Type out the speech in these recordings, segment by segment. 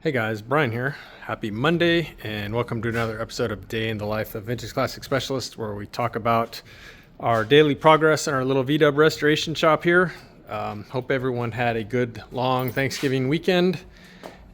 Hey guys, Brian here. Happy Monday and welcome to another episode of Day in the Life of Vintage Classic Specialist, where we talk about our daily progress in our little VW restoration shop here. Hope everyone had a good long Thanksgiving weekend,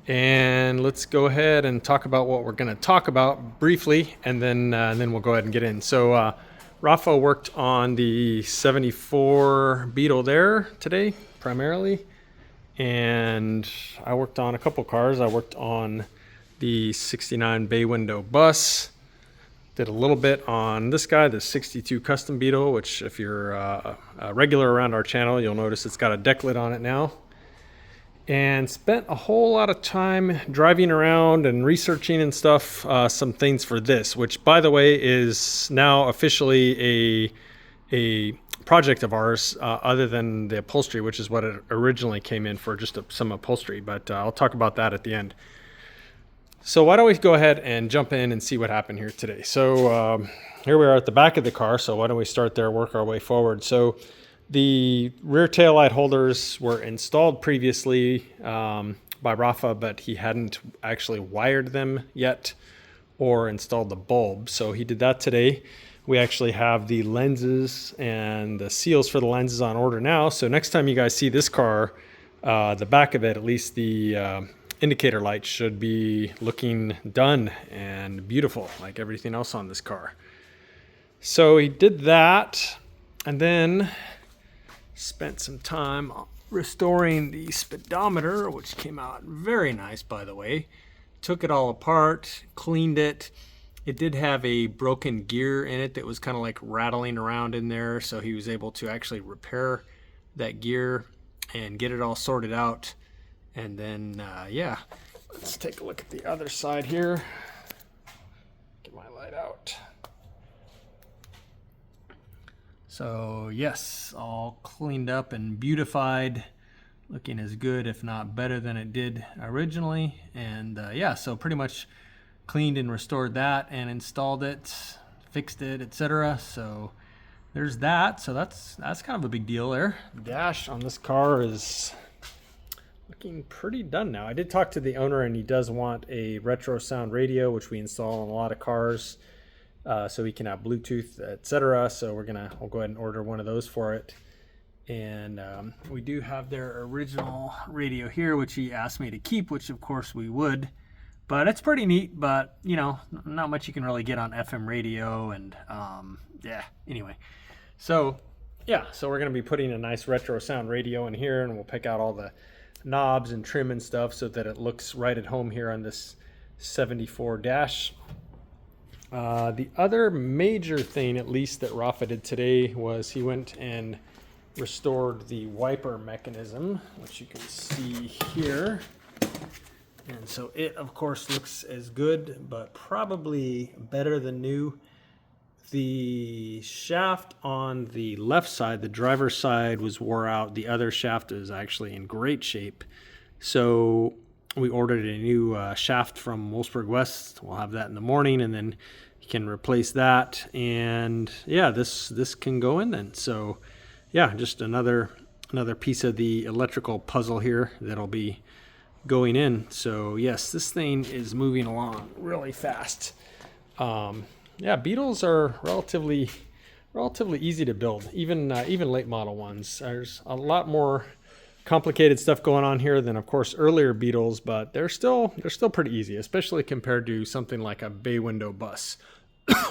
and let's go ahead and talk about what we're going to talk about briefly, and then we'll go ahead and get in. So Rafa worked on the 74 Beetle there today primarily. And I worked on a couple cars. I worked on the 69 Baywindow bus. Did a little bit on this guy, the 62 Custom Beetle, which if you're a regular around our channel, you'll notice it's got a deck lid on it now. And spent a whole lot of time driving around and researching and stuff, some things for this, which by the way is now officially a project of ours, other than the upholstery, which is what it originally came in for, just some upholstery, but I'll talk about that at the end. So why don't we go ahead and jump in and see what happened here today. So here we are at the back of the car, so why don't we start there, work our way forward. So the rear taillight holders were installed previously by Rafa, but he hadn't actually wired them yet or installed the bulb, so he did that today. We actually have the lenses and the seals for the lenses on order now. So next time you guys see this car, the back of it, at least the indicator light should be looking done and beautiful like everything else on this car. So he did that and then spent some time restoring the speedometer, which came out very nice, by the way. Took it all apart, cleaned it. It did have a broken gear in it that was kind of like rattling around in there, so he was able to actually repair that gear and get it all sorted out. And then, yeah, let's take a look at the other side here. Get my light out. So, yes, all cleaned up and beautified, looking as good, if not better than it did originally. And, yeah, so pretty much cleaned and restored that and installed it, fixed it, etc. So there's that. So that's kind of a big deal there. Dash on this car is looking pretty done now. I did talk to the owner and he does want a retro sound radio, which we install on a lot of cars, so he can have Bluetooth, etc. So we'll go ahead and order one of those for it. And we do have their original radio here, which he asked me to keep, which of course we would. But it's pretty neat, but, you know, not much you can really get on FM radio, and, yeah, anyway. So, yeah, so we're going to be putting a nice retro sound radio in here, and we'll pick out all the knobs and trim and stuff so that it looks right at home here on this 74 dash. The other major thing, at least, that Rafa did today was he went and restored the wiper mechanism, which you can see here. And so it, of course, looks as good, but probably better than new. The shaft on the left side, the driver's side, was wore out. The other shaft is actually in great shape. So we ordered a new shaft from Wolfsburg West. We'll have that in the morning, and then you can replace that. And yeah, this can go in then. So yeah, just another piece of the electrical puzzle here that'll be going in. So yes, this thing is moving along really fast. Yeah, Beetles are relatively easy to build, even late model ones. There's a lot more complicated stuff going on here than, of course, earlier Beetles, but they're still pretty easy, especially compared to something like a Baywindow bus,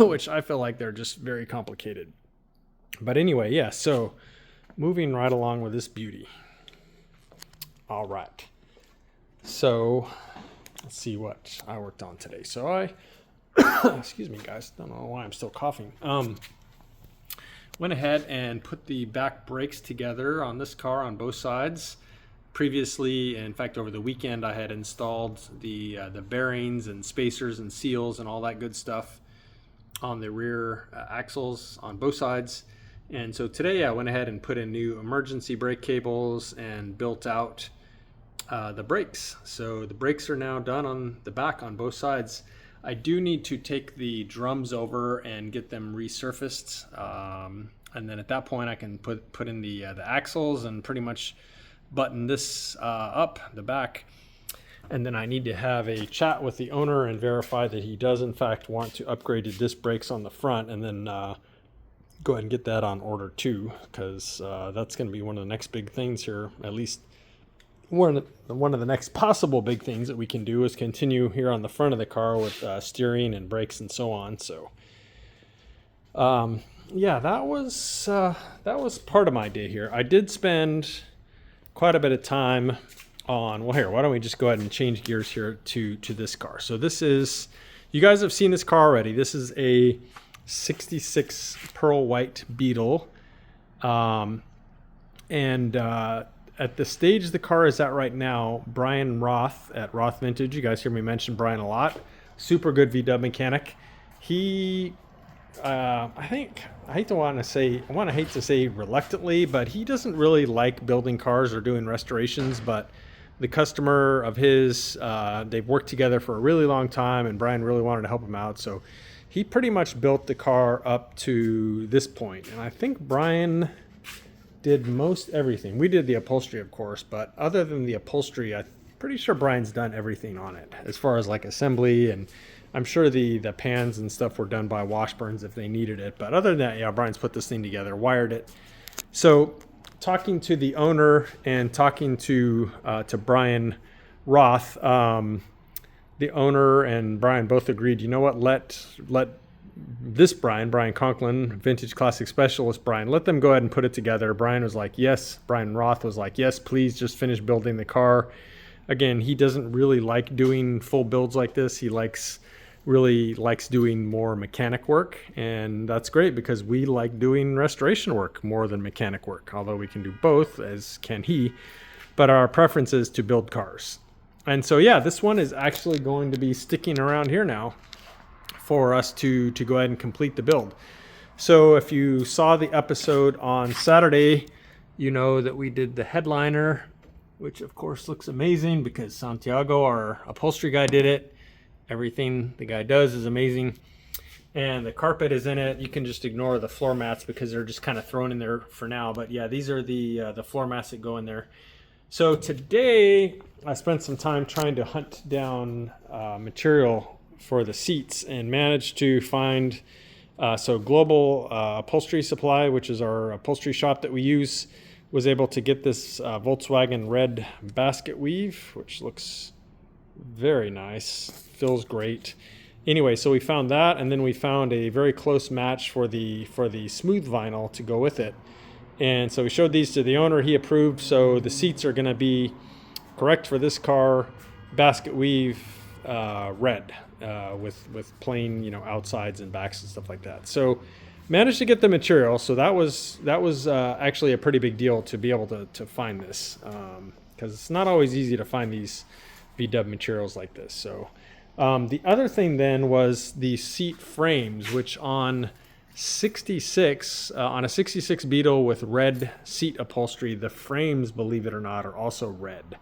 which I feel like they're just very complicated. But anyway, yeah, so moving right along with this beauty. All right. So let's see what I worked on today. So I, excuse me guys, don't know why I'm still coughing. Went ahead and put the back brakes together on this car on both sides. Previously, in fact, over the weekend, I had installed the bearings and spacers and seals and all that good stuff on the rear axles on both sides. And so today I went ahead and put in new emergency brake cables and built out the brakes. So the brakes are now done on the back on both sides. I do need to take the drums over and get them resurfaced, and then at that point I can put in the axles and pretty much button this up the back. And then I need to have a chat with the owner and verify that he does in fact want to upgrade to disc brakes on the front, and then go ahead and get that on order too, because that's going to be one of the next big things here. At least one of the next possible big things that we can do is continue here on the front of the car with steering and brakes and so on. So yeah, that was part of my day here. I did spend quite a bit of time on, well, here, why don't we just go ahead and change gears here to this car. So this is, you guys have seen this car already. This is a 66 pearl white Beetle. And at the stage the car is at right now, Brian Roth at Roth Vintage, you guys hear me mention Brian a lot, super good VW mechanic. He, I hate to say reluctantly, but he doesn't really like building cars or doing restorations. But the customer of his, they've worked together for a really long time, and Brian really wanted to help him out. So he pretty much built the car up to this point. And I think Brian did most everything. We did the upholstery, of course, but other than the upholstery, I'm pretty sure Brian's done everything on it as far as like assembly, and I'm sure the pans and stuff were done by Washburns if they needed it. But other than that, yeah, Brian's put this thing together, wired it. So talking to the owner and talking to Brian Roth, the owner and Brian both agreed, you know what, let this Brian Conklin, Vintage Classic Specialist Brian, let them go ahead and put it together. Brian was like, yes. Brian Roth was like, yes, please just finish building the car. Again, he doesn't really like doing full builds like this. He really likes doing more mechanic work, and that's great because we like doing restoration work more than mechanic work, although we can do both, as can he, but our preference is to build cars. And so yeah, this one is actually going to be sticking around here now for us to go ahead and complete the build. So if you saw the episode on Saturday, you know that we did the headliner, which of course looks amazing because Santiago, our upholstery guy, did it. Everything the guy does is amazing. And the carpet is in it. You can just ignore the floor mats because they're just kind of thrown in there for now. But yeah, these are the floor mats that go in there. So today I spent some time trying to hunt down material for the seats and managed to find, so Global Upholstery Supply, which is our upholstery shop that we use, was able to get this Volkswagen red basket weave, which looks very nice, feels great. Anyway, so we found that, and then we found a very close match for the smooth vinyl to go with it. And so we showed these to the owner, he approved. So the seats are gonna be correct for this car, basket weave, red, with plain, you know, outsides and backs and stuff like that. So managed to get the material. So that was actually a pretty big deal to be able to find this, because it's not always easy to find these VW materials like this. So the other thing then was the seat frames, which on a 66 Beetle with red seat upholstery, the frames, believe it or not, are also red.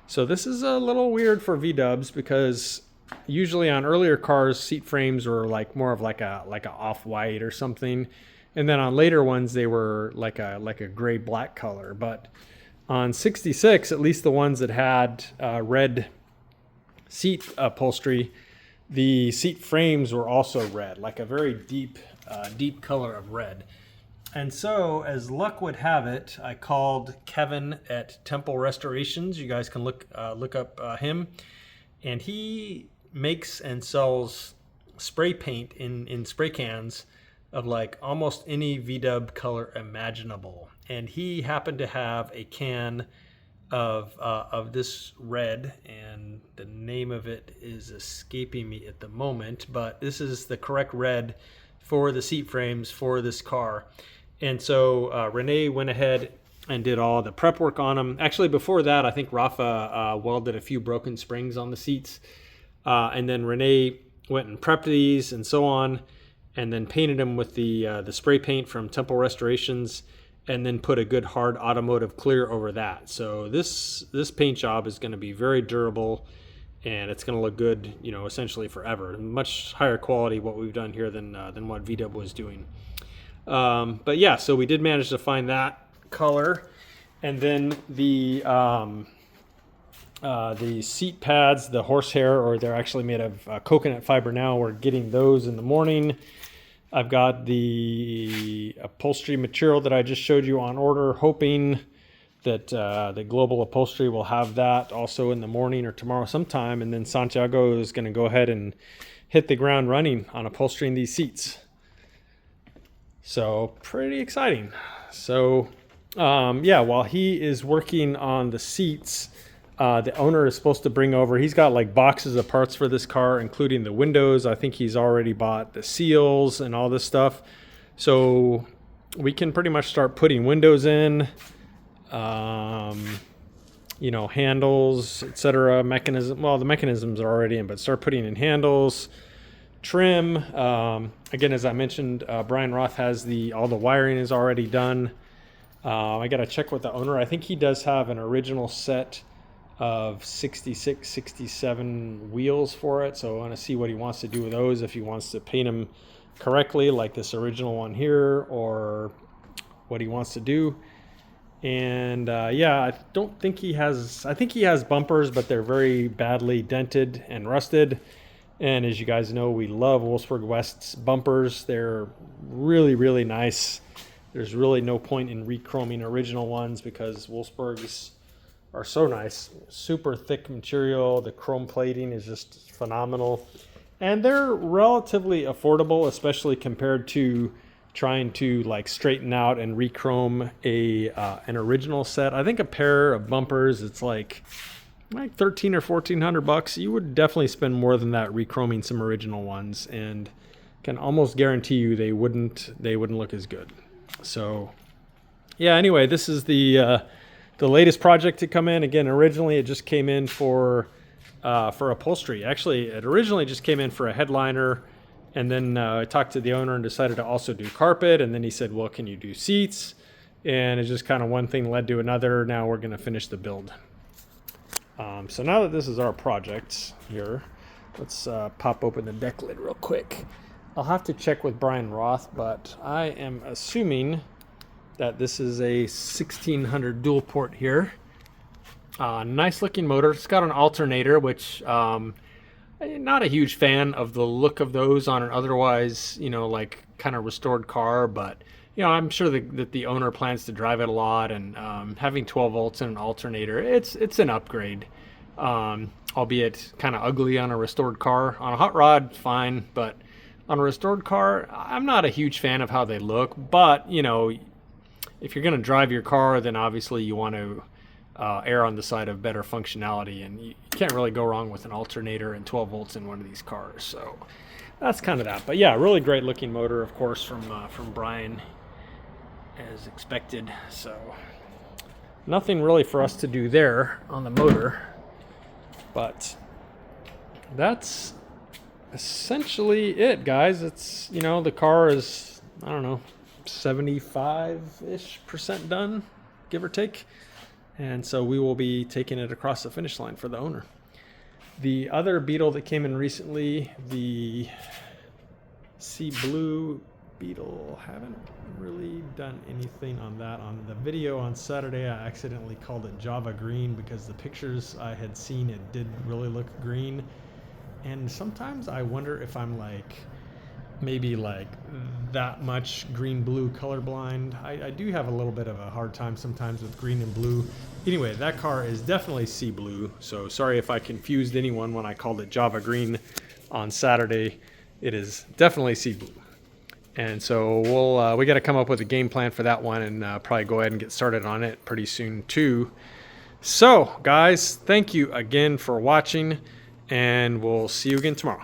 So this is a little weird for VWs because usually on earlier cars, seat frames were like more of like a off-white or something, and then on later ones they were like a gray black color. But on 66, at least the ones that had red seat upholstery, the seat frames were also red, like a very deep color of red. And so, as luck would have it, I called Kevin at Temple Restorations. You guys can look up him, and he makes and sells spray paint in spray cans of like almost any VW color imaginable. And he happened to have a can of this red, and the name of it is escaping me at the moment, but this is the correct red for the seat frames for this car. And so Rene went ahead and did all the prep work on them. Actually, before that, I think Rafa welded a few broken springs on the seats. And then Rene went and prepped these and so on, and then painted them with the spray paint from Temple Restorations, and then put a good hard automotive clear over that. So this paint job is going to be very durable, and it's going to look good, you know, essentially forever. Much higher quality what we've done here than what VW was doing. But yeah, so we did manage to find that color, and then the The seat pads, the horsehair, or they're actually made of coconut fiber now. We're getting those in the morning. I've got the upholstery material that I just showed you on order, hoping that the Global Upholstery will have that also in the morning or tomorrow sometime. And then Santiago is going to go ahead and hit the ground running on upholstering these seats. So pretty exciting. So yeah, while he is working on the seats, the owner is supposed to bring over, he's got like boxes of parts for this car, including the windows. I think he's already bought the seals and all this stuff. So we can pretty much start putting windows in, you know, handles, etc. Mechanism. Well, the mechanisms are already in, but start putting in handles, trim. Again, as I mentioned, Brian Roth has all the wiring is already done. I got to check with the owner. I think he does have an original set of 66, 67 wheels for it. So I want to see what he wants to do with those, if he wants to paint them correctly like this original one here, or what he wants to do. And yeah, I don't think he has, I think he has bumpers, but they're very badly dented and rusted. And as you guys know, we love Wolfsburg West's bumpers. They're really, really nice. There's really no point in re-chroming original ones because Wolfsburgs are so nice. Super thick material. The chrome plating is just phenomenal. And they're relatively affordable, especially compared to trying to like straighten out and re-chrome an original set. I think a pair of bumpers, it's like 13 or 1400 bucks. You would definitely spend more than that re-chroming some original ones, and can almost guarantee you they wouldn't look as good. So yeah, anyway, this is the latest project to come in. Again, originally it just came in for upholstery. Actually, it originally just came in for a headliner, and then I talked to the owner and decided to also do carpet. And then he said, well, can you do seats? And it's just kind of one thing led to another. Now we're going to finish the build. So now that this is our project here, let's pop open the deck lid real quick. I'll have to check with Brian Roth, but I am assuming that this is a 1600 dual port here. Nice looking motor. It's got an alternator, which I'm not a huge fan of the look of those on an otherwise, you know, like kind of restored car, but you know, I'm sure that the owner plans to drive it a lot, and having 12 volts and an alternator, it's an upgrade. Albeit kind of ugly on a restored car. On a hot rod, fine, but on a restored car, I'm not a huge fan of how they look. But you know, if you're going to drive your car, then obviously you want to err on the side of better functionality, and you can't really go wrong with an alternator and 12 volts in one of these cars. So that's kind of that. But yeah, really great looking motor, of course, from Brian, as expected. So nothing really for us to do there on the motor, but that's essentially it, guys. It's, you know, the car is, I don't know, 75-ish% done, give or take. And so we will be taking it across the finish line for the owner. The other Beetle that came in recently, the Sea Blue Beetle, haven't really done anything on that. On the video on Saturday, I accidentally called it Java Green because the pictures I had seen, it did really look green. And sometimes I wonder if I'm like, maybe like that much green-blue colorblind. I do have a little bit of a hard time sometimes with green and blue. Anyway, that car is definitely sea blue. So sorry if I confused anyone when I called it Java Green on Saturday. It is definitely sea blue. And so we got to come up with a game plan for that one, and probably go ahead and get started on it pretty soon too. So guys, thank you again for watching, and we'll see you again tomorrow.